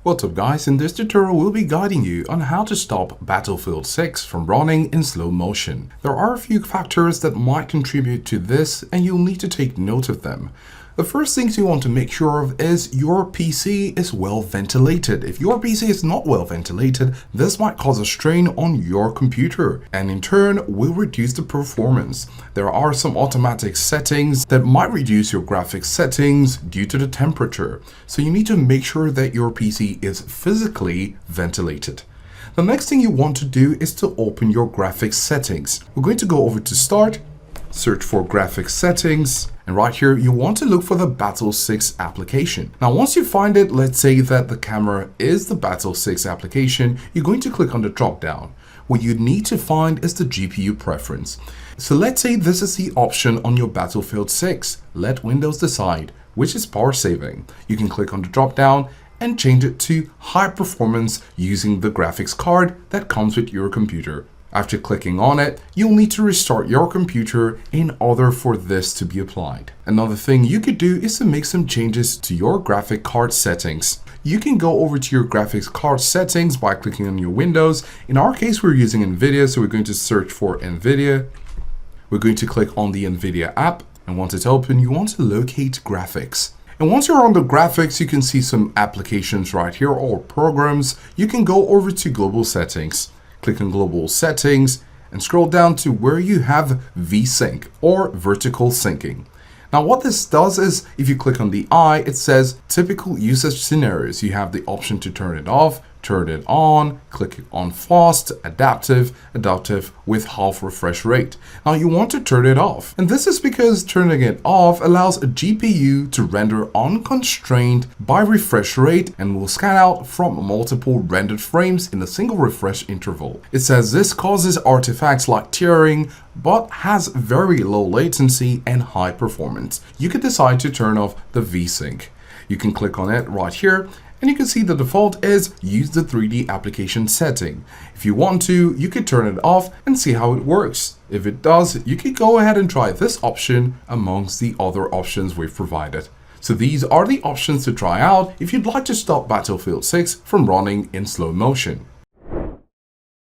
What's up guys, in this tutorial we'll be guiding you on how to stop Battlefield 6 from running in slow motion. There are a few factors that might contribute to this and you'll need to take note of them. The first things you want to make sure of is your PC is well ventilated. If your PC is not well ventilated, this might cause a strain on your computer and in turn will reduce the performance. There are some automatic settings that might reduce your graphics settings due to the temperature. So you need to make sure that your PC is physically ventilated. The next thing you want to do is to open your graphics settings. We're going to go over to Start, search for graphics settings, and right here you want to look for the Battle 6 application. Now once you find it, let's say that the camera is the Battle 6 application, you're going to click on the drop down. What you need to find is the GPU preference. So let's say this is the option on your Battlefield 6. Let Windows decide, which is power saving. You can click on the drop down and change it to high performance using the graphics card that comes with your computer. After clicking on it, you'll need to restart your computer in order for this to be applied. Another thing you could do is to make some changes to your graphic card settings. You can go over to your graphics card settings by clicking on your Windows. In our case, we're using NVIDIA, so we're going to search for NVIDIA. We're going to click on the NVIDIA app, and once it's open, you want to locate graphics. And once you're on the graphics, you can see some applications right here or programs. You can go over to global settings. Click on global settings and scroll down to where you have VSync or vertical syncing. Now what this does is if you click on the eye, it says typical usage scenarios. You have the option to turn it off, turn it on, click on fast, adaptive with half refresh rate. Now you want to turn it off. And this is because turning it off allows a GPU to render unconstrained by refresh rate and will scan out from multiple rendered frames in a single refresh interval. It says this causes artifacts like tearing, but has very low latency and high performance. You could decide to turn off the VSync. You can click on it right here and you can see the default is use the 3D application setting. If you want to, you could turn it off and see how it works. If it does, you could go ahead and try this option amongst the other options we've provided. So these are the options to try out if you'd like to stop Battlefield 6 from running in slow motion.